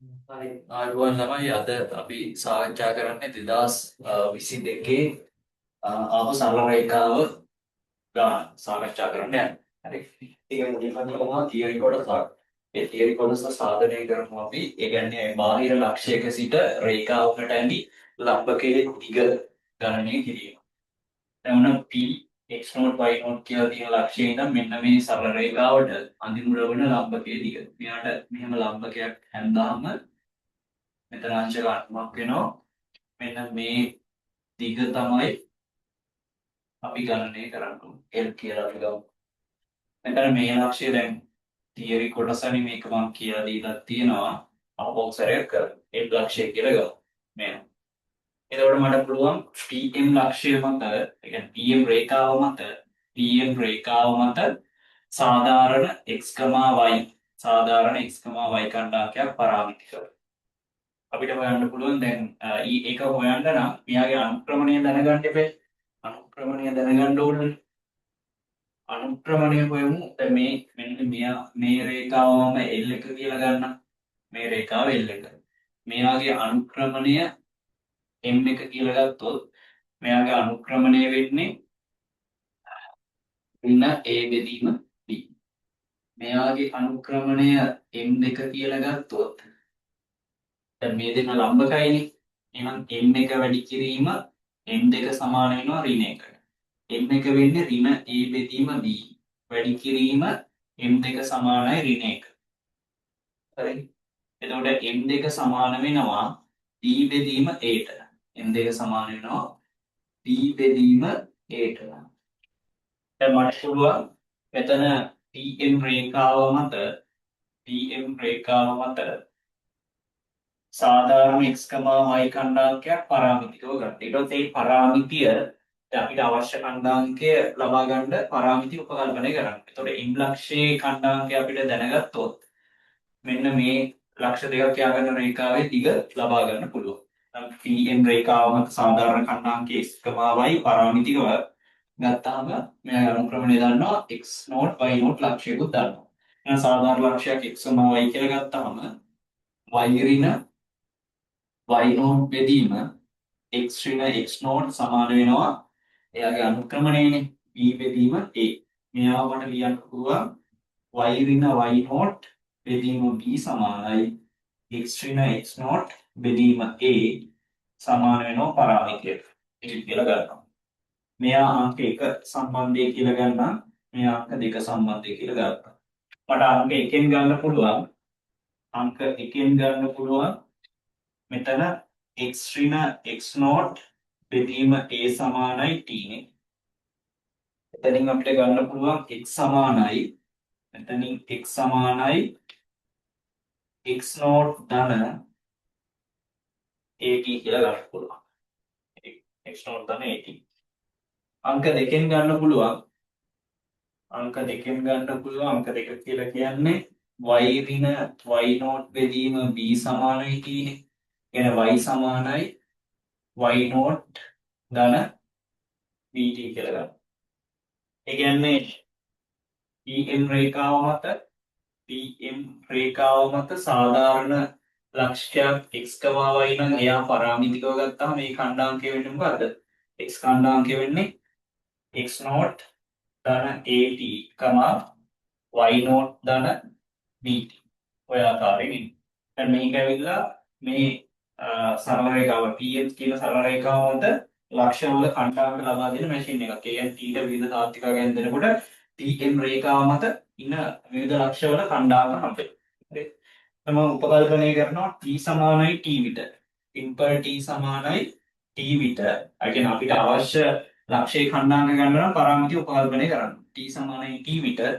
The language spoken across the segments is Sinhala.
හරි ආයුබෝවන් ළමයි අද අපි සාකච්ඡා කරන්නේ 2022 ආපු සරල රේඛාව ගාන සාකච්ඡා කරන්න යන්නේ. හරි. ඒක මුලින්ම කරනවා තියරි කොටසක්. ඒ තියරි කොටස සාධනය කරමු අපි. ඒ කියන්නේ බාහිර ලක්ෂයක සිට රේඛාවකට ඇඳි ලම්බකයේ දිග ගණනය කිරීම. දැන් උන p x0 y0 කියලා තියෙන ලක්ෂයේ ඉඳන් මෙන්න මේ සරල රේඛාවට අඳිමුර වන ලම්බකයේ දිග. මෙයාට මෙහෙම ලම්බකයක් හැන්දාම මෙතන අංශක 8ක් වෙනවා. මෙන්න මේ දිග තමයි අපි ගණනය කරන්න ඕනේ. L කියලා අපි ගමු. මෙතන මේ ලක්ෂය දැන් තියරි කොටසනේ මේක මම කියලා දීලා තියෙනවා. අවබෝධ සැරයක් කරගන්න. L ලක්ෂය කියලා ගමු. මේ. එතකොට මට පුළුවන් PM ලක්ෂය මත, ඒ කියන්නේ PM රේඛාව මත, PM රේඛාව මත සාධාරණ x, y සාධාරණ x, y කණ්ඩායමක් පරාමිති කරන්න. අපිට හොයන්න පුළුවන් දැන් ඒක හොයන්න නම් මෙයාගේ අනුක්‍රමණය දැනගන්න එපේ. අනුක්‍රමණය දැනගන්න ඕනේ. අනුක්‍රමණය හොයමු. දැන් මේ මෙන්න මේ රේඛාව මම L එක කියලා ගන්නම්. මේ රේඛාව L එක. මෙයාගේ අනුක්‍රමණය M එක කියලා ගත්තොත් මෙයාගේ අනුක්‍රමණය වෙන්නේ ඍණ A බෙදීම B. මෙයාගේ අනුක්‍රමණය M2 කියලා ගත්තොත් දැන් මේ දෙන්න ලම්බකයිනේ. එහෙනම් M1 වැඩි කිරීම M2 සමාන වෙනවා ඍණ 1කට. M1 වෙන්නේ ඍණ A බෙදීම B. වැඩි කිරීම M2 සමානයි ඍණ 1. හරි. එතකොට M2 සමාන වෙනවා D බෙදීම Aට. M2 සමාන වෙනවා D බෙදීම Aට. දැන් මට පුළුවන් මෙතන PM රේඛාව මත සාධාරණ x, y කණ්ඩායමක් පරාමිතිකව ගන්න. ඊට පස්සේ මේ පරාමිතිය අපිට අවශ්‍ය කණ්ඩායමකය ලබා ගන්න පරාමිති උපකල්පනය කරන්න. එතකොට m ලක්ෂයේ කණ්ඩායමකය අපිට දැනගත්තොත් මෙන්න මේ ලක්ෂ දෙකක් යාගන්න රේඛාවේ දිග ලබා ගන්න පුළුවන්. PM රේඛාව මත සාධාරණ කණ්ඩායමක x, y පරාමිතිකව ගත්තාම මේ අනුක්‍රමණය දන්නවා x0 y0 ලක්ෂයකුත් දන්නවා. එහෙනම් සාධාරණ ලක්ෂයක් x, y කියලා ගත්තාම y ඍණ y0 බෙදීම x ඍණ x0 සමාන වෙනවා එයාගේ අනුක්‍රමණයනේ b බෙදීම a. මෙයාව මට ලියන්න පුළුවන් y ඍණ y0 බෙදීම b සමානයි x ඍණ x0 බෙදීම a සමාන වෙනවා පරාමිතිය. ඒක කියලා ගන්නවා. මෙයා අංක 1 සම්බන්ධය කියලා ගන්නම්. මෙයා අංක 2 සම්බන්ධය කියලා ගන්නවා. මට අංක 1 ගන්න පුළුවන්. අංක 1 ගන්න පුළුවන් මෙතන x ඍණ x0 බෙදීම a සමානයි t නේ. එතනින් අපිට ගන්න පුළුවන් x සමානයි මෙතනින් x සමානයි x0 ධන at කියලා ගන්න පුළුවන්. x0 ධන at. අංක 2 ගන්න පුළුවන්. අංක 2 ගන්න පුළුවන් අංක 2 කියලා කියන්නේ y ඍණ y0 බෙදීම b සමානයි t නේ. කියන්නේ y සමානයි y0 ධන bt කියලා ගන්න. ඒ කියන්නේ PM රේඛාව මත සාධාරණ ලක්ෂයක් x, y නම් එයා පරාමිතිකව ගත්තාම මේ කණ්ඩායමකය වෙන්නේ මොකද්ද? x කණ්ඩායමකය වෙන්නේ x0 ධන at, y0 ධන bt. ඔය ආකාරයෙන් ඉන්නේ. දැන් මේක ඇවිල්ලා මේ සරල රේඛාව PM කියන සරල රේඛාව මත ලක්ෂවල කණ්ඩායමක ලබා දෙන මැෂින් එකක්. ඒ කියන්නේ ඊට විවිධ තාත්විකයන් දෙනකොට PM රේඛාව මත ඉන්න විවිධ ලක්ෂවල කණ්ඩායම හම්බෙනවා. හරි. තම උපකල්පනය කරනවා t සමානයි t විතර. ඉම්පල් t සමානයි t විතර. ඒ කියන්නේ අපිට අවශ්‍ය ලක්ෂයේ කණ්ඩායම ගන්න නම් පරාමිති උපකල්පනය කරන්න. t සමානයි t විතර.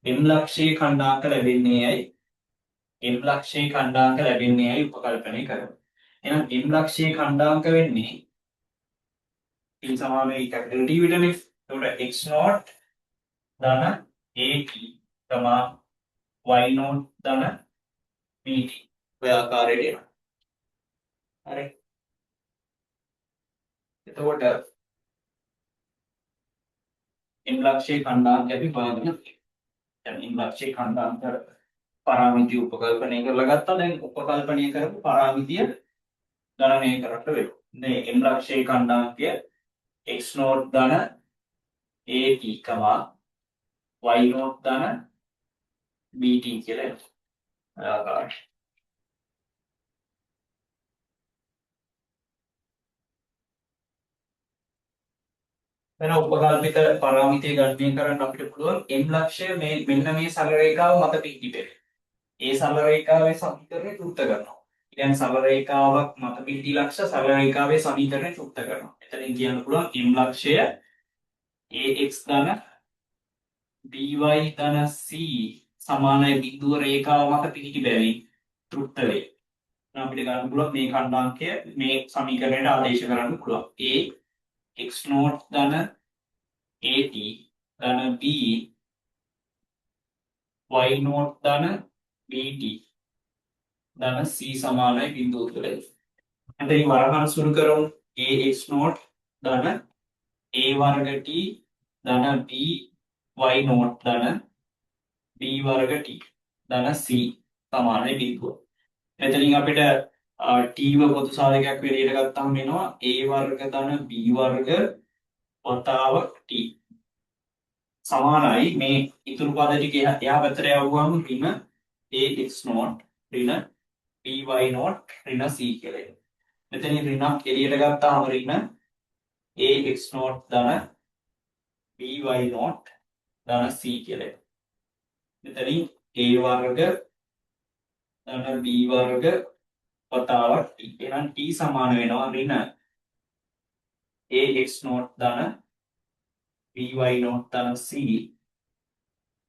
m ලක්ෂයේ කණ්ඩායමක ලැබෙන්නේ ඇයි? m ලක්ෂයේ කණ්ඩායමක ලැබෙන්නේ ඇයි උපකල්පනය කරමු. එහෙනම් m ලක්ෂයේ කණ්ඩායමක වෙන්නේ t සමානයි කැපිටල් T විතරනේ. එතකොට x0 ධන at y0 ධන bt ඔය ආකාරයට එනවා. හරි. එතකොට m ලක්ෂයේ කණ්ඩායමක අපි හොයාගෙන දැන් m ලක්ෂයේ කණ්ඩායමක පරාමිතිය උපකල්පනය කරලා ගත්තා. දැන් උපකල්පනය කරපු පරාමිතිය ගණනය කරන්න වෙනවා. දැන් m ලක්ෂයේ ඛණ්ඩාංකය x නෝට් ධන at, y නෝට් ධන bt කියලා එනවා. ආකාරය. වෙන උපකල්පිත පරාමිතිය ගණනය කරන්න අපිට පුළුවන් m ලක්ෂය මෙන්න මේ සරල රේඛාව මත පිහිටි. ඒ සරල රේඛාවේ සමීකරණය තෘප්ත කරනවා. කියන්නේ සරල රේඛාවක් මත පිහිටි ලක්ෂ සරල රේඛාවේ සමීකරණය තෘප්ත කරනවා. එතනින් කියන්න පුළුවන් m ලක්ෂය ax ධන by ධන c සමානයි බිඳුව රේඛාව මත පිහිටි බැවින් තෘප්ත වේ. අපිට ගන්න පුළුවන් මේ ඛණ්ඩාංකය මේ සමීකරණයට ආදේශ කරන්න පුළුවන්. a x නෝට් ධන at ධන b y නෝට් ධන bt ධන c සමානයි බිඳුව තුළ. එතනින් වරහන් සුළු කරමු. ax නෝට් ධන a වර්ග t ධන b y නෝට් ධන b වර්ග t ධන c සමානයි බිඳුව. එතනින් අපිට t ව පොදු සාධකයක් විදිහට ගත්තාම වෙනවා a වර්ග ධන b වර්ග වතාව t සමානයි මේ ඉතුරු පද ටික එහා පැත්තට යවුවම ඍණ ax නෝට් ඍණ by නෝට් ඍණ c කියලා එනවා. මෙතනින් ඍණක් එළියට ගත්තාම ඍණ ax නෝට් ධන by නෝට් ධන c කියලා එනවා. මෙතනින් a වර්ග ධන b වර්ග වතාවක් t. එහෙනම් t සමාන වෙනවා ඍණ ax නෝට් ධන by නෝට් ධන c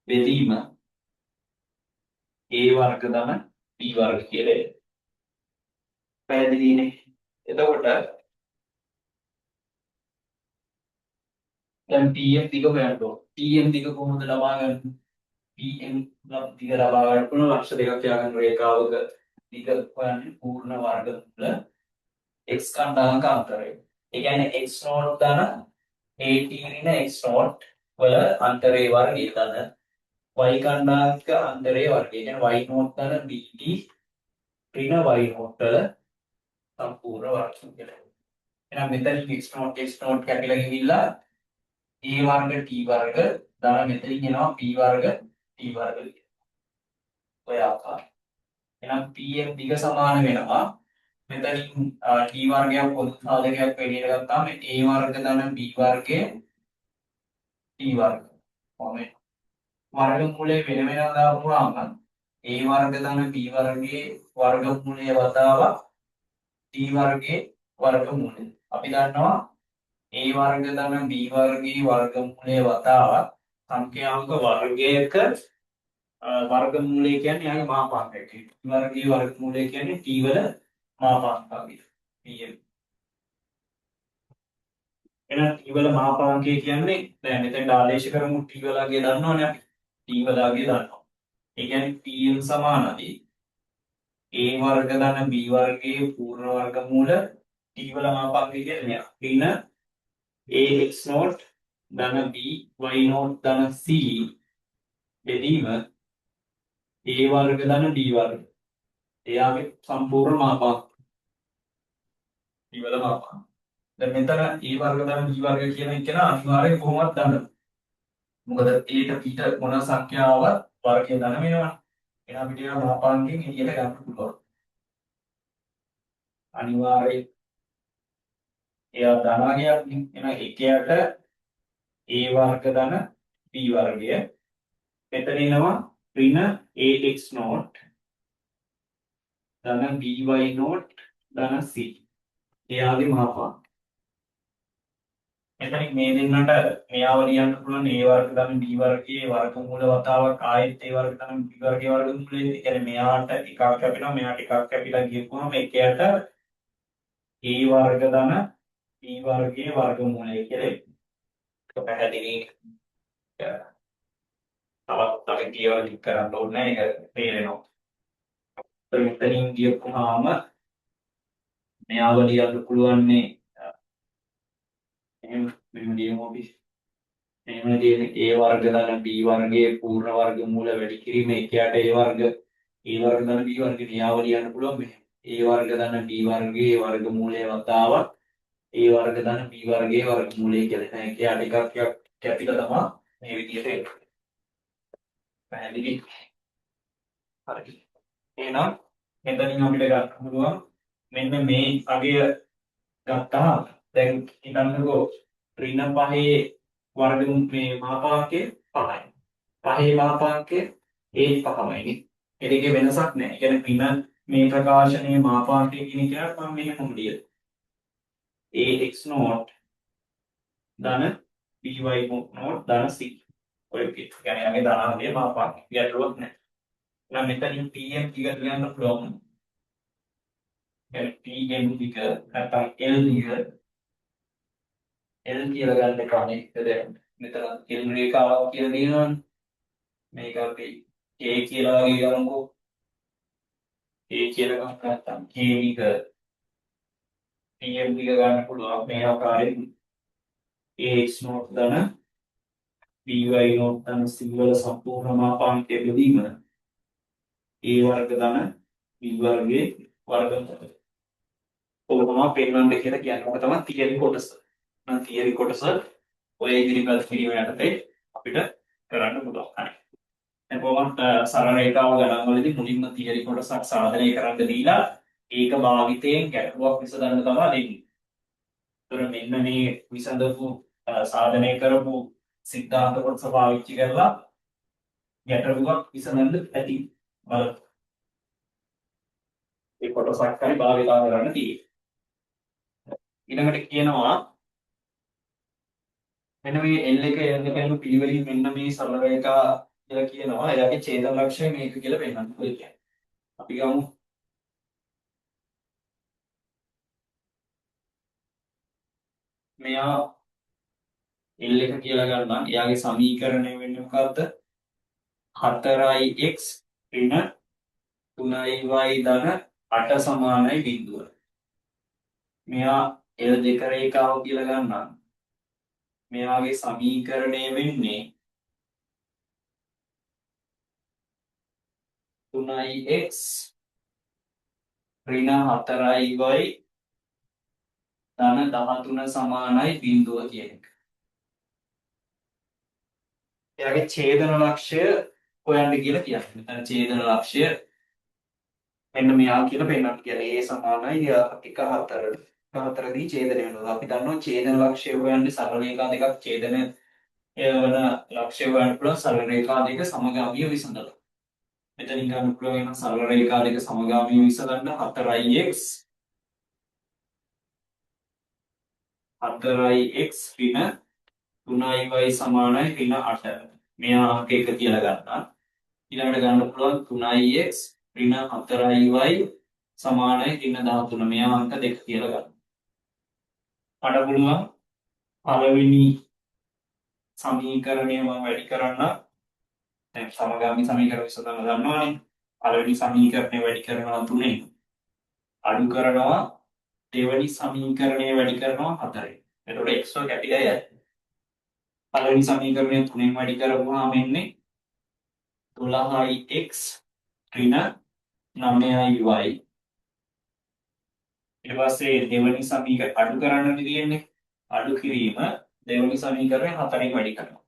බෙදීම a වර්ග ධන b වර්ග කියලා එනවා. පැහැදිලිනේ? එතකොට දැන් tm දිග හොයන්න ඕන. tm දිග කොහොමද ලබා ගන්නේ? tm දිග ලබා ගන්න පුළුවන් ලක්ෂ දෙකක් යාගන්න රේඛාවක දිග හොයන්නේ පූර්ණ වර්ගමූල x ඛණ්ඩාංක අන්තරය. ඒ කියන්නේ x නෝට් ධන at ඍණ x නෝට් වල අන්තරේ වර්ගය ධන y ඛණ්ඩාංක අන්තරේ වර්ගය. ඒ කියන්නේ y නෝට් ධන bt ඍණ y නෝට් වල සම්පූර්ණ වර්ගය කියලා. එහෙනම් මෙතනින් x නෝට් කැපිලා ගිහිල්ලා a වර්ග t වර්ග ධන මෙතනින් එනවා p වර්ග t වර්ග. ඔය ආකාරය. එහෙනම් pm දිග සමාන වෙනවා මෙතනින් t වර්ගයක් පොදු සාධකයක් වෙලියට ගත්තාම a වර්ග ධන b වර්ගයේ t වර්ග. කොහොමද? වර්ගමූලයේ වෙන වෙනම දාපුවාම a වර්ග ධන b වර්ගයේ වර්ගමූලයේ වතාවක් t වර්ගයේ වර්ගමූලය. අපි දන්නවා a වර්ග ධන b වර්ගයේ වර්ගමූලයේ වතාවක් සංඛ්‍යාංක වර්ගයක වර්ගමූලය කියන්නේ යාගේ මාපාංකයක්. t වර්ගයේ වර්ගමූලය කියන්නේ t වල මාපාංකය. pm. එහෙනම් t වල මාපාංකය කියන්නේ දැන් මෙතෙන් ආදේශ කරමු t වලගේ දන්නවනේ අපි. t වලගේ දන්නවා. ඒ කියන්නේ pm සමානයි a වර්ග ධන b වර්ගයේ පූර්ණ වර්ගමූල t වල මාපාංකය කියන්නේ ඍණ ax නෝට් ධන b y නෝට් ධන c බෙදීම a වර්ග ධන d වර්ග. එයාගේ සම්පූර්ණ මාපාංක. t වල මාපාංක. දැන් මෙතන a වර්ග ධන b වර්ග කියන එක න අනිවාර්යෙන් කොහොමවත් දන්න. මොකද a ට පිට මොන සංඛ්‍යාවක් වර්ගය ධන වෙනවා. එහෙනම් අපිට ඒවා මාපාංකයෙන් එළියට ගන්න පුළුවන්. අනිවාර්යෙන් එයා ධනාගයක් නේ. එහෙනම් එකයට a වර්ග ධන b වර්ගය. මෙතන එනවා ඍණ ax නෝට් ධන by නෝට් ධන c. එයාගේ මාපාංක. එතනින් මේ දෙන්නට මෙයාව ලියන්න පුළුවන් a වර්ග ධන b වර්ගයේ වර්ගමූල වතාවක් ආයෙත් a වර්ග ධන b වර්ගයේ වර්ගමූලය. ඒ කියන්නේ මෙයාට එකක් කැපෙනවා මෙයාට එකක් කැපිලා ගියපුවම එකයට a වර්ග ධන b වර්ගයේ වර්ගමූලය කියලා ඒක පැහැදිලි. තවත් අපි කියවලා ටික කරන්න ඕනේ නැහැ. ඒක තේරෙනවා. මෙතනින් ගියපුවාම මෙයාව ලියන්න පුළුවන් නේ එහෙම ලියමු අපි. එහෙම තියෙන a වර්ග ධන b වර්ගයේ පූර්ණ වර්ගමූල වැඩි කිරීම එකයට a වර්ග ධන b වර්ග න්‍යාය ලියන්න පුළුවන් මෙහෙම. a වර්ග ධන b වර්ගයේ වර්ගමූලය වතාවක් a වර්ග ධන b වර්ගයේ වර්ගමූලය කියලා. දැන් එකයට එකක් කැපිලා තමයි මේ විදිහට එන්නේ. පැහැදිලි? හරි. එහෙනම් මෙතනින් අපිට ගන්න පුළුවන් මෙන්න මේ අගය ගත්තාම දැන් හිතන්නකෝ ඍණ 5 වර්ගමූල මේ මාපාංකය 5යි. 5 මාපාංකය ඒ 5මයි නේ. ඒකේ වෙනසක් නැහැ. ඒ කියන්නේ ඍණ මේ ප්‍රකාශනයේ මාපාංකය කියන එක මම මෙහෙම ලියලා ax0 ධන by0 ධන c ඔය විදිහට. يعني යගේ ධනාංගයේ මාපාංකය ගැටලුවක් නැහැ. එහෙනම් මෙතනින් pm ටික ලියන්න පුළුවන්. يعني pm ටික නැත්නම් l කියලා ගන්න කන්නේ. දැන් මෙතන l රේඛාවක් කියලා දිනවනේ. මේක අපි a කියලා වගේ ගමුකෝ. a කියලා ගන්න නැත්නම් k ටික pm ටික ගන්න පුළුවන් මේ ආකාරයෙන් ax0 ධන by0 ධන c වල සම්පූර්ණ මාපාංකය බෙදීම a වර්ග ධන b වර්ගයේ වර්ගමූලය. ඔබ තමයි පෙන්වන්න කියලා කියන්නේ. ඔක තමයි තියරි කොටස. නම් තියරි කොටස ඔය ඉදිරිපත් කිරීම යටතේ අපිට කරන්න පුළුවන්. හරි. දැන් කොහොමද සරල රේඛාව ගණන් වලදී මුලින්ම තියරි කොටසක් සාධනය කරන්න දීලා ඒක භාවිතයෙන් ගැටලුවක් විසඳන්න තමයි දෙන්නේ. ඒතර මෙන්න මේ විසඳපු සාධනය කරපු සිද්ධාන්ත කොටස පාවිච්චි කරලා ගැටලුවක් විසඳන්න ඇති බලන්න. ඒ කොටසක් හරි භාවිතා කරන්න තියෙන්නේ. ඊළඟට කියනවා මෙන්න මේ L එක L දෙක යන පිළිවෙලින් මෙන්න මේ සරල රේඛා කියලා කියනවා. එයාගේ ඡේදන ලක්ෂ්‍ය මේක කියලා පෙන්නන්න ඔය කියන්නේ. අපි ගමු මෙයා L එක කියලා ගන්න. එයාගේ සමීකරණය වෙන්නේ මොකද්ද? 4x ඍණ 3y ධන 8 සමානයි බිඳුව. මෙයා L2 රේඛාව කියලා ගන්නවා. මෙයාගේ සමීකරණය වෙන්නේ 3x ඍණ 4y ධන 13 සමානයි බිඳුව කියන එක. එයාගේ ඡේදන ලක්ෂ්‍ය හොයන්න කියලා කියන්නේ. මෙතන ඡේදන ලක්ෂ්‍ය මෙන්න මෙයා කියලා පෙන්නන්න කියලා. a සමානයි 1 4 දී ඡේදනය වෙනවා. අපි දන්නවා ඡේදන ලක්ෂ්‍ය හොයන්නේ සරල රේඛා දෙකක් ඡේදන වන ලක්ෂ්‍ය හොයන්න පුළුවන් සරල රේඛා දෙක සමගාමීව විසඳලා. මෙතනින් ගන්න පුළුවන් වෙන සරල රේඛා දෙක සමගාමීව විසඳන්න 4x ඍණ 3y සමානයි ඍණ 8. මෙයා අංක 1 කියලා ගන්නවා. ඊළඟට ගන්න පුළුවන් 3x ඍණ 4y සමානයි ඍණ 13. මෙයා අංක 2 කියලා ගන්නවා. අඩ පුළුවන් පළවෙනි සමීකරණය මම වැඩි කරන්න. දැන් සමගාමී සමීකරණ විසඳන්න ගන්නවානේ. පළවෙනි සමීකරණය වැඩි කරනවා 3ෙන්. අඩු කරනවා දෙවෙනි සමීකරණය වැඩි කරනවා 4ෙන්. එතකොට x වල කැපිලා යයි. පළවෙනි සමීකරණය 3ෙන් වැඩි කරපුවාම එන්නේ 12x ඍණ 9y. ඊට පස්සේ දෙවෙනි සමීකරණය අඩු කරන්න තියෙන්නේ. අඩු කිරීම දෙවෙනි සමීකරණය 4ෙන් වැඩි කරනවා.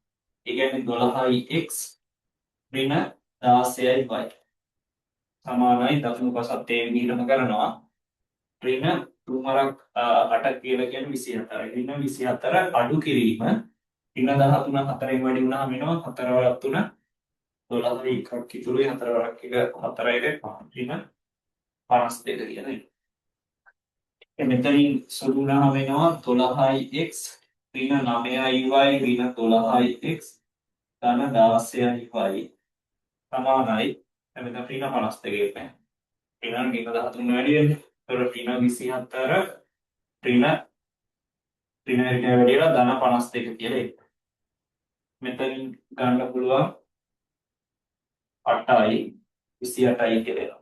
ඒ කියන්නේ 12x ඍණ 16y සමානයි දකුණු පසත් ඒ විදිහටම කරනවා. ඍණ 3 8 කියලා කියන්නේ 24. ඍණ 24 අඩු කිරීම ඍණ 13 4ෙන් වැඩි වුණාම වෙනවා 4 වරක් 3 12 එකක් ඉතුරුයි 4 වරක් 1 4 1 ඍණ 52 කියලා. මෙතනින් සුළු වුණාම වෙනවා 12x ඍණ 9y ඍණ 12x ධන 16y සමානයි එතන ඍණ 52 එක. ඍණ 13 වැඩි වෙන්නේ. ඒතර ඍණ 24 ඍණ එක වැඩිලා ධන 52 කියලා එන්න. මෙතනින් ගන්න පුළුවන් 8යි 28යි කියලා එනවා.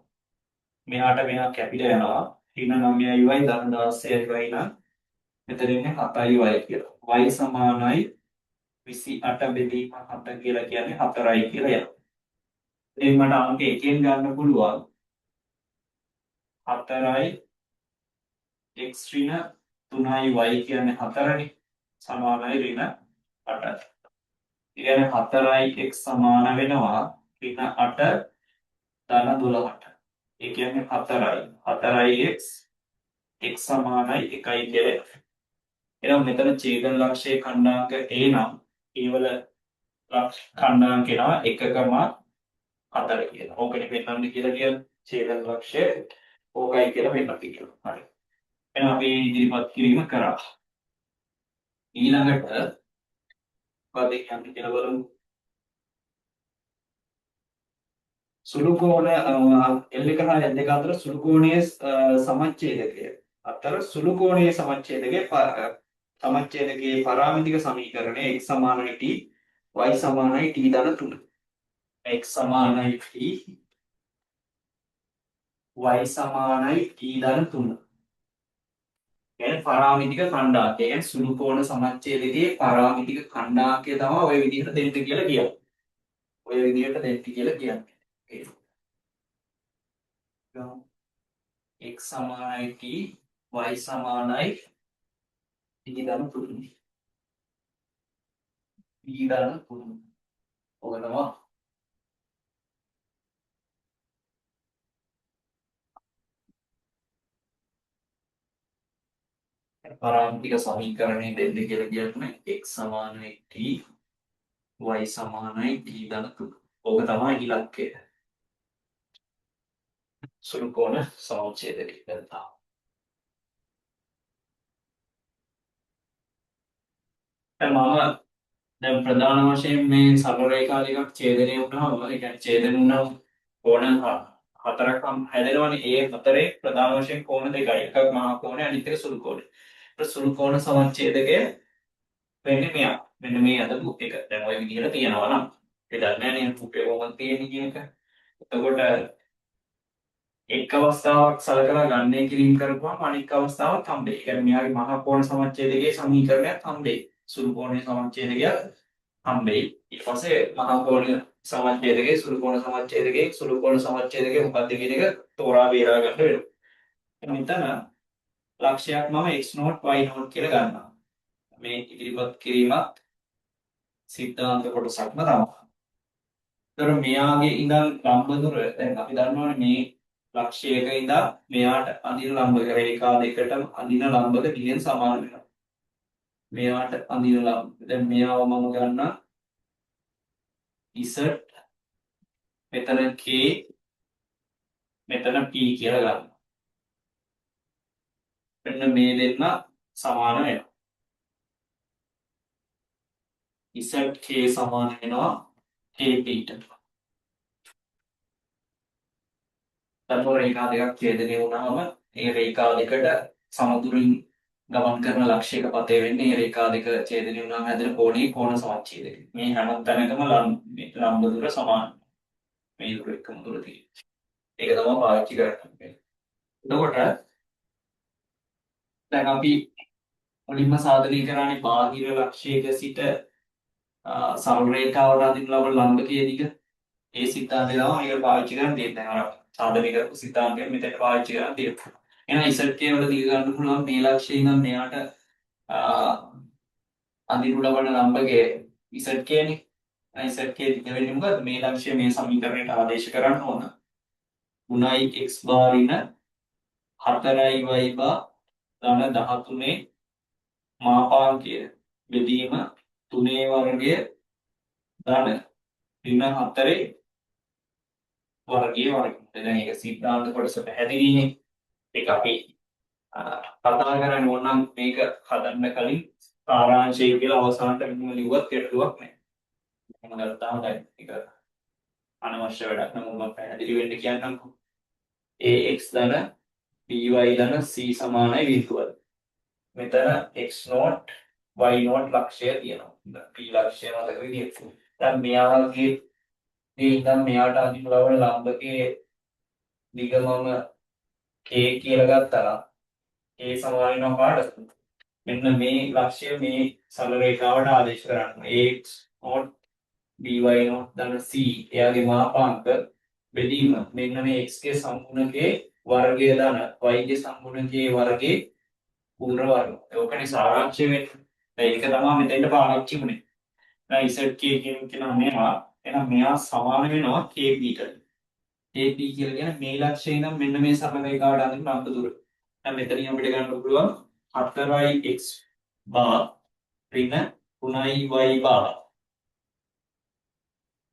මෙහාට මෙහා කැපිලා යනවා. ඍණ 9යි ධන 16යි නම් මෙතන ඉන්නේ 7යි y කියලා. y සමානයි 28 බෙදීම 7 කියලා කියන්නේ 4යි කියලා යනවා. ඉතින් මට අංක 1ෙන් ගන්න පුළුවන් 4යි x ඍණ 3යි y කියන්නේ 4නේ සමානයි ඍණ 8යි. ඒ කියන්නේ 4යි x සමාන වෙනවා ඍණ 8 ධන 12ට. ඒ කියන්නේ 4යි x x සමානයි 1යි කියලා. එහෙනම් මෙතන ඡේදන ලක්ෂයේ ඛණ්ඩාංක a නම් කේවල ඛණ්ඩාංක එනවා 1,4 කියලා. ඕකනේ පෙන්වන්නේ කියලා කියන්නේ ඡේදන ලක්ෂය ඕකයි කියලා පෙන්වන්න කියනවා. හරි. එහෙනම් අපි ඉදිරිපත් කිරීම කරා. ඊළඟට මොකද කියන්නේ කියලා බලමු. සුළු කෝණ L1 හා L2 අතර සුළු කෝණයේ සමච්ඡේදකය අතර සුළු කෝණයේ සමච්ඡේදකයේ පරාමිතික සමීකරණය x සමානයි t y සමානයි t ධන 3. x සමානයි t y සමානයි t ධන 3. කියන්නේ පරාමිතික ඛණ්ඩාංකය. කියන්නේ සුළු කෝණ සමච්ඡේදකයේ පරාමිතික ඛණ්ඩාංකය තමයි ඔය විදිහට දෙන්න කියලා කියන්නේ. ඔය විදිහට දෙන්න කියලා කියන්නේ. x සමානයි t y සමානයි t ධන 3. t ධන 3. ඔක තමයි පරාමිතික සමීකරණය දෙන්න කියලා කියන්නේ x සමානයි t y සමානයි t ධන 3. ඕක තමයි ඉලක්කය. සුළු කෝණ සමච්ඡේදකය ගත්තා. දැන් ප්‍රධාන වශයෙන් මේ සරල රේඛා දෙකක් ඡේදනය වුණාම ඒ කියන්නේ ඡේදන වුණාම කෝණ හතරක් හැදෙනවනේ. ඒ හතරේ ප්‍රධාන වශයෙන් කෝණ දෙකයි. එකක් මහා කෝණය අනිත් එක සුළු කෝණය. සුළු කෝණ සමච්ඡේදකය වෙන්නේ මෙයා. මෙන්න මේ අදපු එක. දැන් ওই විදිහට තියනවා නම් ඒ දන්නේ නැහැ නේ පුටේ කොහොමද තියෙන්නේ කියන එක. එතකොට එක් අවස්ථාවක් සලකලා ගණනය කිරීම කරපුවම අනික් අවස්ථාවක් හම්බෙයි. ඒ කියන්නේ මෙයාගේ මහා කෝණ සමච්ඡේදකයේ සමීකරණයක් හම්බෙයි. සුළු කෝණයේ සමච්ඡේදකය හම්බෙයි. ඊට පස්සේ මහා කෝණ සමච්ඡේදකයේ සුළු කෝණ සමච්ඡේදකයේ මොකක්ද කියන එක තෝරා බේරා ගන්න වෙනවා. මෙතන ලක්ෂයක් මම x නෝට් y නෝට් කියලා ගන්නවා. මේ ඉදිරිපත් කිරීමත් සිද්ධාන්ත කොටසක්ම තමයි. ඒතර මෙයාගේ ඉඳන් ලම්බ දුර දැන් අපි දන්නවනේ මේ ලක්ෂයක ඉඳන් මෙයාට අඳින ලම්බක රේඛා දෙකටම අඳින ලම්බක දිගෙන් සමාන වෙනවා. මෙයාට අඳින ලම්බ දැන් මෙයාව මම ගන්නවා z මෙතන k මෙතන p කියලා ගන්නවා. මෙන්න මේ දෙන්න සමාන වෙනවා. zk සමාන වෙනවා kp ට. දැන් රේඛා දෙකක් ඡේදනය වුණාම ඒ රේඛා දෙකට සමදුරින් ගමන් කරන ලක්ෂයක පතේ වෙන්නේ මේ රේඛා දෙක ඡේදනය වුණාම හැදෙන කෝණයේ කෝණ සමච්ඡේදකය. මේ හැම තැනකම ලම්බ දුර සමානයි. මේ දුර එකම දුර තියෙනවා. ඒක තමයි පාවිච්චි කරන්නේ. එතකොට දැන් අපි මුලින්ම සාධනය කරන්නේ බාහිර ලක්ෂයක සිට සරල රේඛාවට අදින ලබන ලම්බකයේ දිග. ඒ සිද්ධාන්තය තමයි මේක පාවිච්චි කරන්න තියෙන්නේ. දැන් අර සාධනය කරපු සිද්ධාන්තය මෙතන පාවිච්චි කරන්න තියෙනවා. එහෙනම් ZK වල දිග ගන්න පුළුවන් මේ ලක්ෂයේ ඉඳන් මෙයාට අඳිනු ලබන ලම්බකයේ ZK නේ. ZK දිග වෙන්නේ මොකද්ද? මේ ලක්ෂය මේ සමීකරණයට ආදේශ කරන්න ඕන. 3x බාරින 4y බා ධන 13 මාපාංකය බෙදීම 3 වර්ගය ධන ඍණ 4 වර්ගයේ වර්ගය. දැන් ඒක සිද්ධාන්ත කොටස පැහැදිලිනේ. ඒක අපි කතා කරන්න ඕන නම් මේක හදන්න කලින් සාරාංශය කියලා අවසානට මෙන්න ලිව්වත් ගැටලුවක් නැහැ. මම ගත්තාම දැන් ඒක අනවශ්‍ය වැඩක් නම් මම පැහැදිලි වෙන්න කියන්නම්කෝ. ax ධන by ධන c සමානයි v2. මෙතන x නෝට් y නෝට් ලක්ෂය තියෙනවා. p ලක්ෂය මතක විදිහට. දැන් මෙයාගේ මේ ඉඳන් මෙයාට අදින ලබන ලම්බකයේ දිග මම k කියලා ගත්තා නම් k සමාන වෙනවා කාටද? මෙන්න මේ ලක්ෂ්‍ය මේ සරල රේඛාවට ආදේශ කරන්න. x not dy not ධන c එයාගේ මාපාංක බෙදීම මෙන්න මේ x ගේ සම්පූර්ණකයේ වර්ගය ධන y ගේ සම්පූර්ණකයේ වර්ගයේ පූර්ණ වර්ග. ඒකනේ සාරාංශය වෙන්නේ. ඒක තමයි මෙතෙන්ට පාවිච්චි වුනේ. දැන් zk කියන මේවා එහෙනම් මෙයා සමාන වෙනවා kb ට. kb කියලා කියන මේ ලක්ෂ්‍යය නම් මෙන්න මේ සරල රේඛාවට අඳින අන්ත දුර. දැන් මෙතනින් අපිට ගන්න පුළුවන් 4x බාර් ඍණ 3y බාර්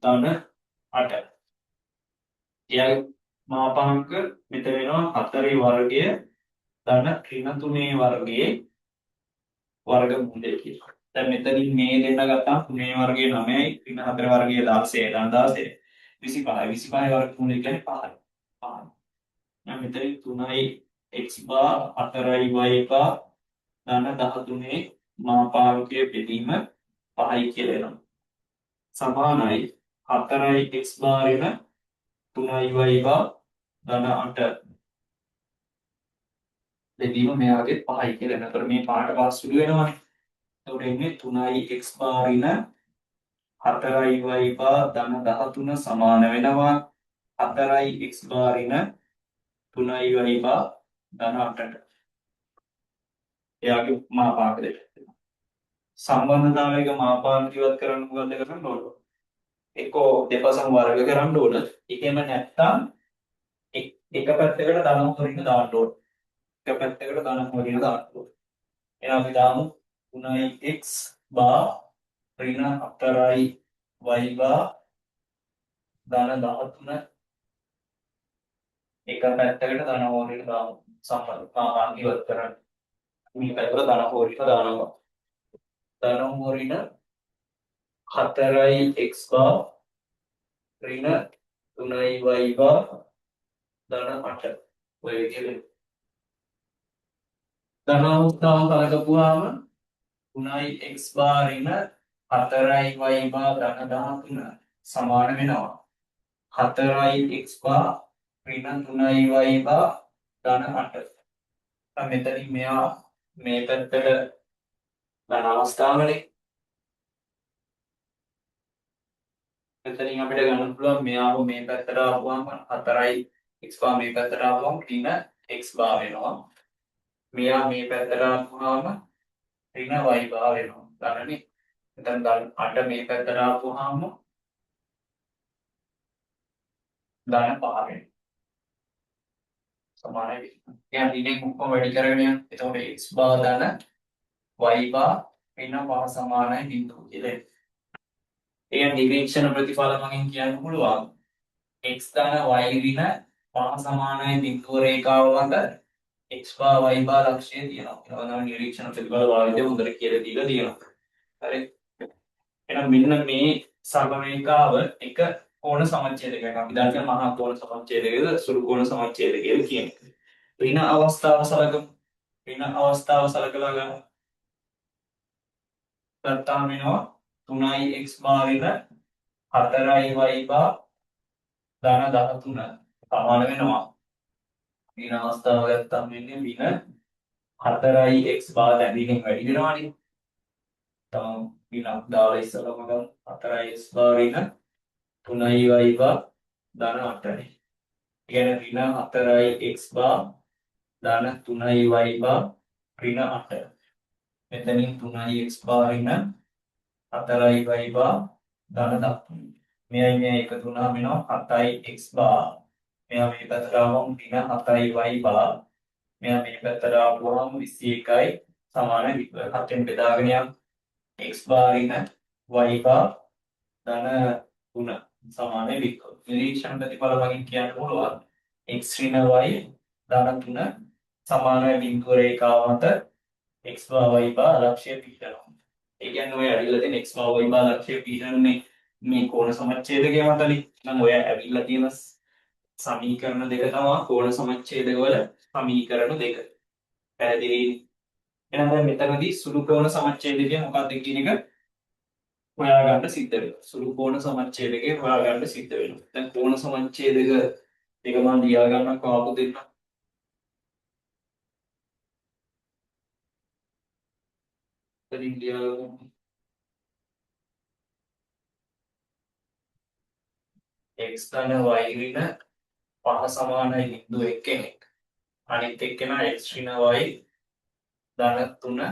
ධන 8. එයාගේ මාපාංක මෙතන වෙනවා 4 වර්ගය ධන ඍණ 3 වර්ගයේ වර්ගමූලය කියලා. දැන් මෙතනින් මේ දෙන්න ගත්තාම 3 වර්ගයේ 9යි ඍණ 4 වර්ගයේ 16 ධන 16 25 25 වර්ගමූලය කියන්නේ 5යි. 5. දැන් මෙතනින් 3යි x බාර් 4යි y බාර් ධන 13 මාපාංකයේ බෙදීම 5යි කියලා එනවා. සමානයි 4යි x බාර් වෙන 3යි y බාර් ධන 8 බෙදීම මෙයාගේ 5යි කියලා එනවා. ඒතර මේ පාට පහ සුළු වෙනවනේ. එතකොට එන්නේ 3යි x බාර් වෙන 4යි y බාර් ධන 13 සමාන වෙනවා 4යි x බාර් වෙන 3යි y බාර් ධන 8ට. එයාගේ මාපාංක දෙක. සම්බන්ධතාවයක මාපාංක ඉවත් කරන්න මොකද කරන්න ඕන? එක්කෝ දෙපසම වර්ග කරන්න ඕන. ඒකෙම නැත්තම් එක පැත්තකට ධන හොරින්න දාන්න ඕන. එක පැත්තකට ධන හොරින්න දාන්න ඕන. එහෙනම් අපි දාමු 3x බාර් ඍණ 4y බාර් ධන 13 එක පැත්තකට ධන හොරින්න දාමු. සම්බන්ධ මාපාංක ඉවත් කරන්න. මේ පැත්තට ධන හොරින්න දානවා. ධන හොරින්න 4යි x බාර් ඍණ 3යි y බාර් ධන 8 ඔය විදිහට ධන අවස්ථාව කලකපුවාම 3යි x බාර් ඍණ 4යි y බාර් ධන 13 සමාන වෙනවා 4යි x බාර් ඍණ 3යි y බාර් ධන 8. දැන් මෙතනින් මෙයා මේ පැත්තට ධන අවස්ථාවනේ මෙතනින් අපිට ගන්න පුළුවන් මෙයාව මේ පැත්තට ආවම 4යි x බාර් මේ පැත්තට ආවම ඍණ x බාර් වෙනවා. මෙයා මේ පැත්තට ආවම ඍණ y බාර් වෙනවා. ගන්නනේ. එතන ධන 8 මේ පැත්තට ආවම ධන 5 වෙනවා. සමානයි. දැන් ඍණෙන් ඔක්කොම වැඩි කරගෙන යන්න. එතකොට x බාර් ධන y බාර් ඍණ 5 සමානයි බිඳුව කියලා. ඒ නිරීක්ෂණ ප්‍රතිඵල මගෙන් කියන්න පුළුවන් x ධන y ඍණ 5 සමානයි බිඳුව රේඛාව මත x බාර් y බාර් ලක්ෂ්‍යය තියෙනවා. ඒනවා නම් නිරීක්ෂණ ප්‍රතිඵල වාවිදේ හොඳට කියලා දීලා තියෙනවා. හරි. එහෙනම් මෙන්න මේ සරල රේඛාව එක කෝණ සමච්ඡේදකයක්. අපි දන්නවා මහා කෝණ සමච්ඡේදකයද සුළු කෝණ සමච්ඡේදකයද කියන්නේ. ඍණ අවස්ථාව සලකමු. ඍණ අවස්ථාව සලකලා ගන්න. ගත්තාම වෙනවා 3යි x බාර් ඍණ 4යි y බාර් ධන 13 සමාන වෙනවා. ඍණ අවස්ථාව ගත්තාම වෙන්නේ ඍණ 4යි x බාර් දැන් ඍණෙන් වැඩි වෙනවානේ. තම ඍණක් දාලා ඉස්සලම ගමු 4යි x බාර් ඍණ 3යි y බාර් ධන 8යි. කියන්නේ ඍණ 4යි x බාර් ධන 3යි y බාර් ඍණ 8. මෙතනින් 3යි x බාර් ඍණ 4යි y බාර් ධන 13. මෙයයි මේ එකතු වුණාම වෙනවා 7යි x බාර්. මෙයා මේ පැත්තට ආවම ඍණ 7යි y බාර්. මෙයා මේ පැත්තට ආවම 21යි සමාන 7ෙන් බෙදාගෙන යන්න x බාර් ඍණ y බාර් ධන 3 සමාන 20. නිරීක්ෂණ ප්‍රතිඵල වලින් කියන්න පුළුවන් x ඍණ y ධන 3 සමාන බිඳුව රේඛාව මත x බාර් y බාර් ලක්ෂ්‍ය පිහිටනවා. ඒ කියන්නේ ඔය ඇවිල්ලා තියෙන x බාර් y බාර් ලක්ෂ්‍ය පිහිටන්නේ මේ කෝණ සමච්ඡේදකය මතනේ. නම් ඔය ඇවිල්ලා තියෙන සමීකරණ දෙක තමයි කෝණ සමච්ඡේදක වල සමීකරණ දෙක. පැහැදිලි? එහෙනම් දැන් මෙතනදී සුළු කෝණ සමච්ඡේදකය මොකක්ද කියන එක හොයාගන්න සිද්ධ වෙනවා. සුළු කෝණ සමච්ඡේදකය හොයාගන්න සිද්ධ වෙනවා. දැන් කෝණ සමච්ඡේදක දෙක මම ලියා ගන්නක් ආපු දෙන්න. එතනින් ලියාගමු x ධන y ඍණ 5 සමානයි බිංදුව එක්කෙනෙක්. අනිත් එක්කෙනා x ඍණ y ධන 3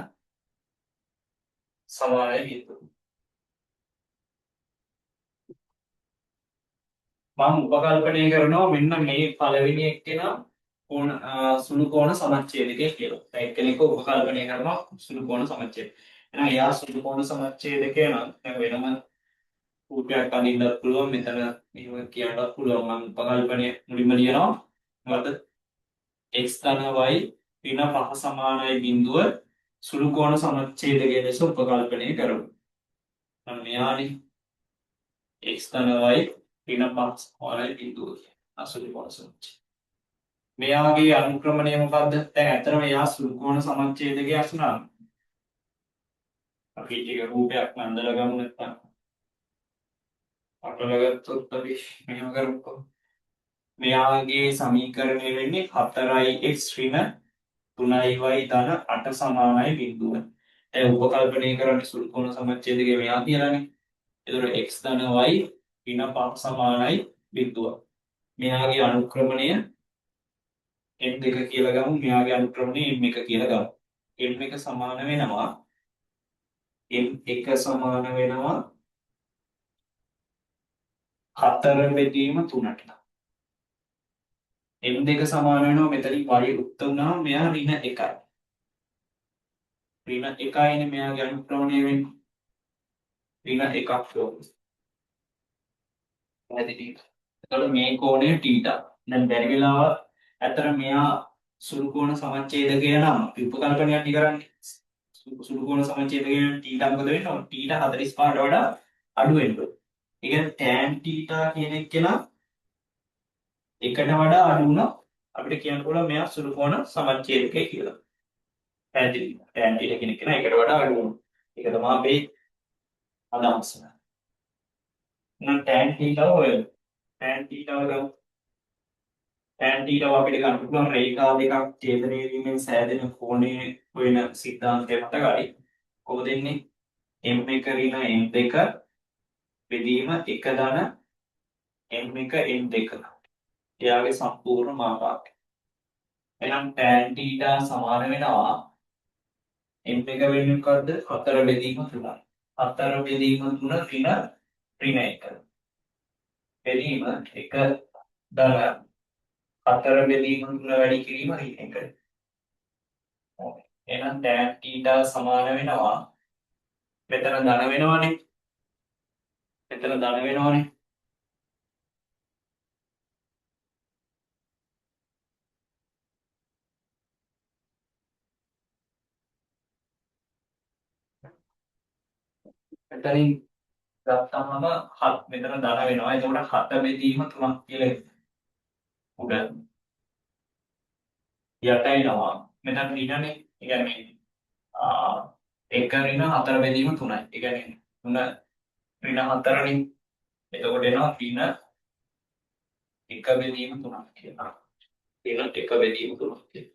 සමානයි බිංදුව. මම උපකල්පනය කරනවා මෙන්න මේ පළවෙනි එක්කෙනා කෝණ සුළු කෝණ සමච්ඡේදකය කියලා. එක්කෙනෙක්ව උපකල්පනය කරනවා සුළු කෝණ සමච්ඡේද. එහෙනම් එයා සුළු කෝණ සමච්ඡේදකය නම් දැන් වෙනම රූපයක් අඳින්නත් පුළුවන් මෙතන එහෙම කියන්නත් පුළුවන්. මම උපකල්පනය මුලින්ම ලියනවා. මොකද x ධන y ඍණ 5 සමානයි බිංදුව සුළු කෝණ සමච්ඡේදකය ලෙස උපකල්පනය කරමු. මම මෙයානේ x ධන y ඍණ 5 සමානයි බිංදුව අසුළු කෝණ සමච්ඡේදය. මෙයාගේ අනුක්‍රමණය මොකද්ද? දැන් ඇත්තටම එයා සුළු කෝණ සමච්ඡේදකයක් නා. අපි ටික රූපයක් නන්දලා ගමු නැත්නම් අටලගත්තොත් අපි මෙහෙම කරමුකෝ. මෙයාගේ සමීකරණය වෙන්නේ 4x ඍණ 3y ධන 8 සමානයි බිංදුව. ඒ උපකල්පනය කරන්න සුළු කෝණ සමච්ඡේදකේ මෙයා කියලානේ. ඒතර x ධන y ඍණ 5 සමානයි බිංදුව. මෙයාගේ අනුක්‍රමණය m2 කියලා ගමු. මෙයාගේ අනුක්‍රමණය m1 කියලා ගමු. m1 සමාන වෙනවා m1 සමාන වෙනවා 4 බෙදීම 3ට. m2 සමාන වෙනවා මෙතනින් y උත්ත වුණාම මෙයා ඍණ 1යි. ඍණ 1යිනේ මෙයාගේ අනුක්‍රමණය වෙන්නේ. ඍණ 1ක් ඕනේ. පැහැදිලිද? එතකොට මේ කෝණය θ. දැන් බැරි වෙලාව අතර මෙයා සුළු කෝණ සමච්ඡේදකය නම් අපි උපකල්පනයක් කරන්නේ. සුළු කෝණ සමච්ඡේදකය නම් θ මොකද වෙන්නේ? θ 45ට වඩා අඩු වෙන්න ඕනේ. ඒ කියන්නේ tan θ කියන එක කෙනා එකට වඩා අඩු වුණා අපිට කියන්න පුළුවන් මෙයා සුළු කෝණ සමච්ඡේදකය කියලා. පැහැදිලිද? tan θ කියන එක කෙනා එකට වඩා අඩු වුණා. ඒක තමයි අපේ අදහස. එහෙනම් tan θ ඔය tan θ වල tan θ අපිට ගන්න පුළුවන් රේඛා දෙකක් ඡේදනය වීමෙන් සෑදෙන කෝණයේ වෙන සිද්ධාන්තය මතකයි. කොහොමද එන්නේ? m1 ඍණ m2 බෙදීම 1 ධන m1 m2. එයාගේ සම්පූර්ණ මාපාක්ෂය. එහෙනම් tan θ සමාන වෙනවා m1 වෙන්නේ මොකද්ද? 4 බෙදීම 3යි. 4 බෙදීම 3 ඍණ 1. බෙදීම 1 ධන 4 බෙදීම 3 වැඩි කිරීම ඍණ 1. එහෙනම් tan θ සමාන වෙනවා මෙතන ධන වෙනවනේ. මෙතන ධන වෙනවනේ. මෙතනින් ගත්තාම මෙතන ධන වෙනවා. එතකොට 7 බෙදීම 3ක් කියලා උඩ යට එනවා. මෙතන ඍණනේ. ඒ කියන්නේ 1 ඍණ 4 බෙදීම 3යි. ඒ කියන්නේ 3 ඍණ 4නේ. එතකොට එනවා ඍණ 1 බෙදීම 3ක් කියලා. ඍණ 1 බෙදීම 3ක් කියලා.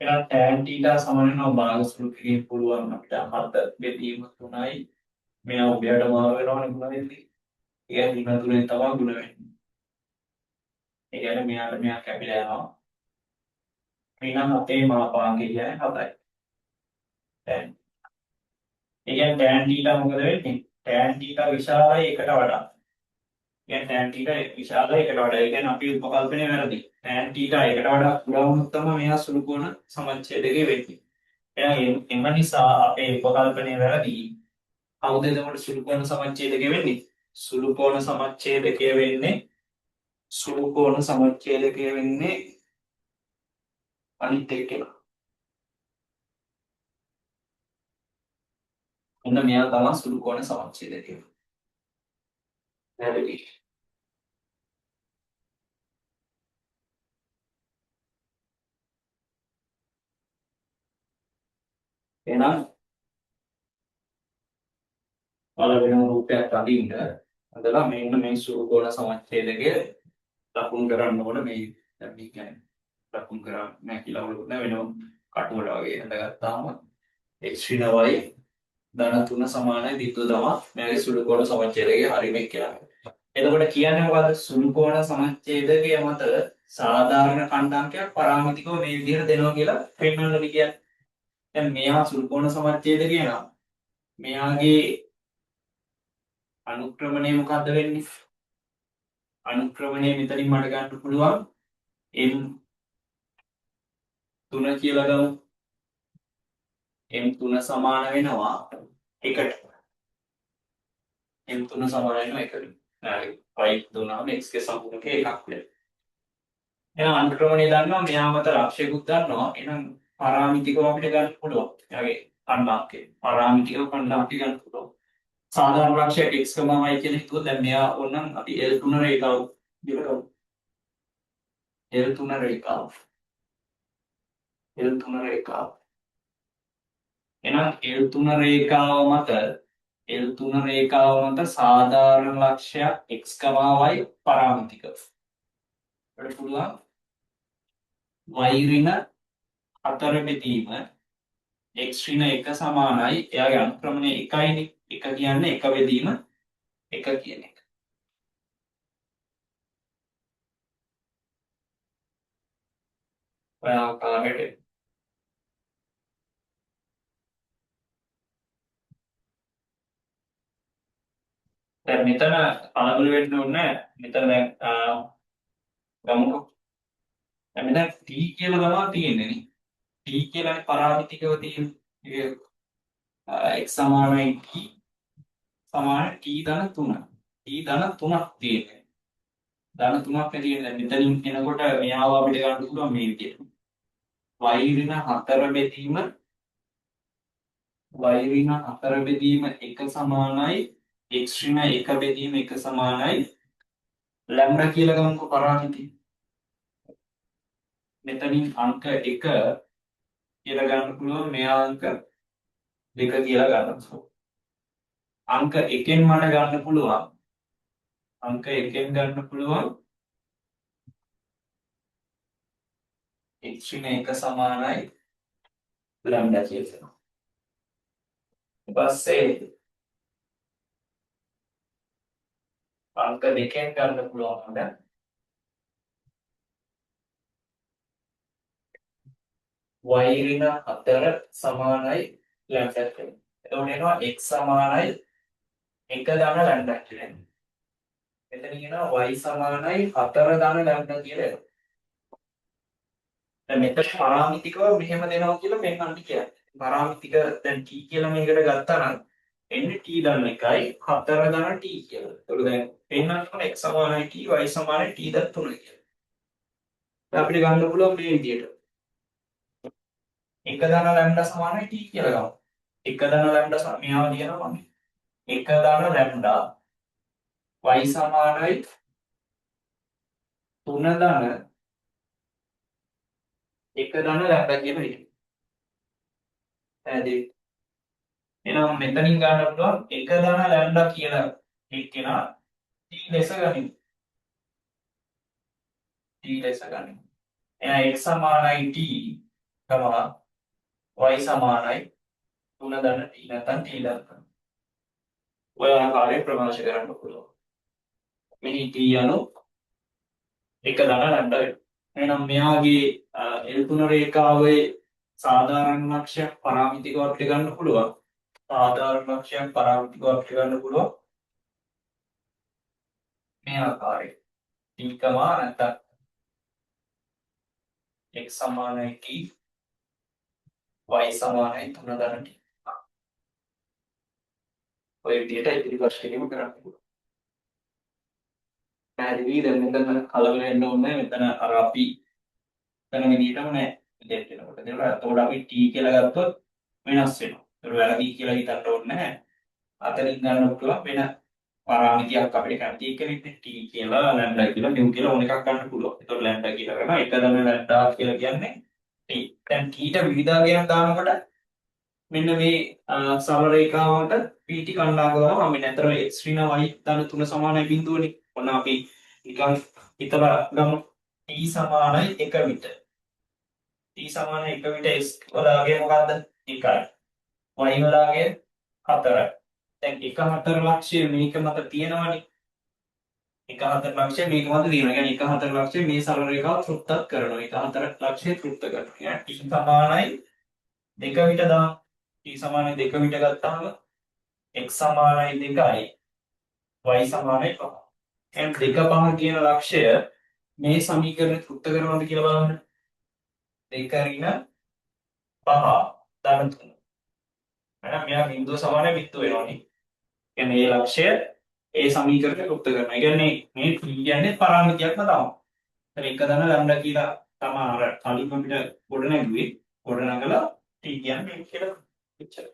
එහෙනම් tan θ සමාන වෙනවා භාග සුළු කිරීම පුළුවන් අපිට 7 බෙදීම 3යි. මෙයා උඩයට මාරු වෙනවනේ ಗುಣ වෙන්නේ. ඒ කියන්නේ ඍණ 3ෙන් තමයි ಗುಣ වෙන්නේ. ඒ කියන්නේ මෙයා කැපිලා යනවා. ඍණ 7 මාපාංකය කියන්නේ 7යි. දැන් ඒ කියන්නේ tan θ මොකද වෙන්නේ? tan θ විශාලයි එකට වඩා. කියන්නේ tan θ විශාලයි එකට වඩා. ඒ කියන්නේ අපි උපකල්පනය වැරදි. tan θ එකට වඩා පුරා වුණොත් තමයි මෙයා සුළු කෝණ සමච්ඡේදකේ වෙන්නේ. එහෙනම් එම නිසා අපේ උපකල්පනය වැරදි. කවුද එතකොට සුළු කෝණ සමච්ඡේදකේ වෙන්නේ? සුළු කෝණ සමච්ඡේදකය වෙන්නේ අනිත් එක්කෙනා. ඔන්න මෙයා තමයි සුළු කෝණ සමච්ඡේදකය. හරි. එහෙනම් පළවෙනි රූපයක් අඳින්න අදලා මෙන්න මේ සුළු කෝණ සමච්ඡේදකය ලකුණු කරන්න ඕන මේ දැන් මේ කියන්නේ ලකුණු කරන්නේ නැහැ කියලා වලුත් නැහැ වෙනම කටුවට වගේ හදගත්තාම x ඍණ y ධන 3 සමානයි බිඳුව තමයි මෙයාගේ සුළු කෝණ සමච්ඡේදයේ හරියම කියලා. එතකොට කියන්නේ මොකද්ද? සුළු කෝණ සමච්ඡේදකයේ මත සාධාරණ ඛණ්ඩාංකයක් පරාමිතිකව මේ විදිහට දෙනවා කියලා පෙන්වන්නද කියන්නේ. දැන් මෙයා සුළු කෝණ සමච්ඡේදකය නම් මෙයාගේ අනුක්‍රමණය මොකද්ද වෙන්නේ? අනුක්‍රමණය මෙතනින් මට ගන්න පුළුවන් m3 කියලා ගමු. m3 සමාන වෙනවා 1ට. m3 සමාන වෙනවා 1ට. හරි. y දුනාම x ගේ සම්පූර්ණක එකක් වෙනවා. එහෙනම් අනුක්‍රමණය දන්නවා මෙයා මත ලක්ෂ්‍යකුත් දන්නවා. එහෙනම් පරාමිතිකව අපිට ගන්න පුළුවන්. එයාගේ ඛණ්ඩාංකය. පරාමිතිකව ඛණ්ඩාංකය ගන්න පුළුවන්. සාධාරණ ලක්ෂ්‍යයක් x, y කියලා හිතුවොත් දැන් මෙයා ඕනනම් අපි L3 රේඛාව දිලගමු. L3 රේඛාව. L3 රේඛාව. එහෙනම් L3 රේඛාව මත සාධාරණ ලක්ෂ්‍යයක් x, y පරාමිතිකව. අපිට පුළුවන් y ඍණ 4 බෙදීම x ඍණ 1 සමානයි. එයාගේ අනුක්‍රමණය 1යිනේ. 1 කියන්නේ 1 බෙදීම 1 කියන එක. ඔය ආකාරයට දැන් මෙතන පළමුව වෙන්න ඕනේ මෙතන දැන් ගමුකෝ. දැන් මෙතන t කියලා තමයි තියෙන්නේ නේ. t කියලානේ පරාමිතිකව තියෙන්නේ. x සමානයි t සමාන t ධන 3. t ධන 3ක් තියෙන්නේ. ධන 3ක් තියෙන්නේ. දැන් මෙතනින් එනකොට මෙයාව අපිට ගන්න පුළුවන් මේ විදිහට. y ඍණ 4 බෙදීම 1 සමානයි x ඍණ 1 බෙදීම 1 සමානයි ලැම්ඩා කියලා ගමුකෝ පරාමිතිය. මෙතනින් අංක 1 කියලා ගන්න පුළුවන් මෙයා අංක 2 කියලා ගන්න පුළුවන්. අංක 1ෙන් මට ගන්න පුළුවන් x ඍණ 1 සමානයි ලැම්ඩා කියලා. ඊට පස්සේ අංක 2ෙන් ගන්න පුළුවන් දැන් y ඍණ 4 සමානයි ලැම්ඩා කියලා. එතකොට එනවා x සමානයි 1 ධන ලැම්ඩා කියලා. එතන කියනවා y සමානයි 4 ධන ලැම්ඩා කියලා එනවා. දැන් මෙතන පරාමිතිකව මෙහෙම දෙනවා කියලා පෙන්වන්න කියන්නේ. පරාමිතික දැන් t කියලා මේකට ගත්තා නම් එන්නේ t ධන 1යි 4 ධන t කියලා. ඒතකොට දැන් පෙන්වන්න ඕන x සමානයි t y සමානයි t ධන 3 කියලා. දැන් අපිට ගන්න පුළුවන් මේ විදිහට. 1 ධන ලැම්ඩා සමානයි t කියලා ගමු. 1 ධන ලැම්ඩා මෙයාව කියනවා මම. 1 ධන ලැම්ඩා y සමානයි 3 ධන 1 ධන ලැම්ඩා කියන එක. පැහැදිලි. එහෙනම් මෙතනින් ගන්න පුළුවන් 1 ධන ලැම්ඩා කියලා එක්කෙනා t ලෙස ගනිමු. එහෙනම් x සමානයි t y සමානයි 3 ධන t නැත්නම් t ධන. ඔය ආකාරයෙන් ප්‍රකාශ කරන්න පුළුවන්. මෙහි t අනු 1 ධන ලැම්ඩා වෙනවා. එහෙනම් මෙයාගේ L3 රේඛාවේ සාධාරණ ලක්ෂ්‍යයක් පරාමිතිකව අපිට ගන්න පුළුවන්. මේ ආකාරයෙන් t නැත්නම් x සමානයි t y සමානයි 3 ධන t. ඔය විදිහට ඉදිරිපත් කිරීම කරන්න පුළුවන්. පැහැදිලි. දැන් මෙතන කලබල වෙන්න ඕනේ. මෙතන අර අපි කරන විදිහටම නෑ. දෙයක් වෙනකොට. එතකොට අපි t කියලා ගත්තොත් වෙනස් වෙනවා. ඒක වැරදි කියලා හිතන්න ඕනේ නැහැ. අතරින් ගන්න පුළුවන් වෙන පරාමිතියක් අපිට කැමති කෙනෙක් t කියලා ලැම්ඩා කියලා mu කියලා ඕන එකක් ගන්න පුළුවන්. එතකොට ලැම්ඩා කියලා කරනවා 1 ධන ලැම්ඩා කියලා කියන්නේ t. දැන් t ට විවිධාගයන් දානකොට මෙන්න මේ සරල රේඛාවට pt කණ්ඩායම ගම අපි නැතර x ඍණ y ධන 3 සමානයි බිඳුවනේ. ඔන්න අපි නිකන් හිතලා ගමු t සමානයි 1 විට. t සමානයි 1 විට x වල අගය මොකද්ද? 1යි. y වලාගේ 4යි. දැන් 1/4 ලක්ෂය මේක මත තියෙනවනේ. 1/4 ලක්ෂය මේක මත තියෙනවා. يعني 1/4 ලක්ෂය මේ සරල රේඛාව තෘප්තත් කරනවා. 1/4 ලක්ෂය තෘප්ත කරනවා. يعني t සමානයි 2 විට දාන්න. t සමානයි 2 විට ගත්තාම x සමානයි 2යි y සමානයි 5. එහෙනම් 2 5 කියන ලක්ෂය මේ සමීකරණය තෘප්ත කරනවද කියලා බලන්න. 2 ඍණ 5 ධන 3. එහෙනම් මෙයා බිඳුව සමානයි බිත්තු වෙනවනේ. කියන්නේ මේ ලක්ෂය ඒ සමීකරණය තෘප්ත කරනවා. ඒ කියන්නේ මේ t කියන්නේ පරාමිතියක්ම තමයි. ඒතර එක දන ලැම්ඩා කියලා තමයි අර කලින් අපිට ගොඩ නැගුවේ. ගොඩ නගලා t කියන්නේ මේක කියලා එච්චර.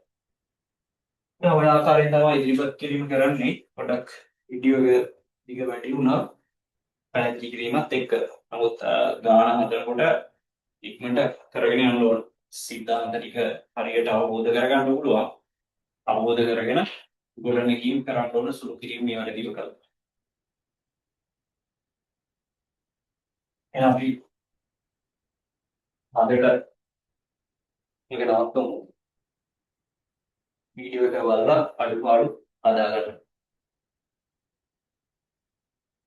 දැන් ඔය ආකාරයෙන් තමයි ඉදිරිපත් කිරීම කරන්නේ. පොඩක් වීඩියෝ එක දිග වැඩි වුණා. පැහැදිලි කිරීමත් එක්ක. නමුත් ගාන හදනකොට ඉක්මනට කරගෙන යන්න ඕන. සිද්ධාන්ත ටික හරියට අවබෝධ කරගන්න පුළුවන්. අවබෝධ කරගෙන ගොඩනැගීම් කරන්න ඕන සුළු කිරීම නිවැරදිව කරන්න. එහෙනම් අපි අදට මේක නවත්තමු. වීඩියෝ එක බලලා අඩුපාඩු හදාගන්න.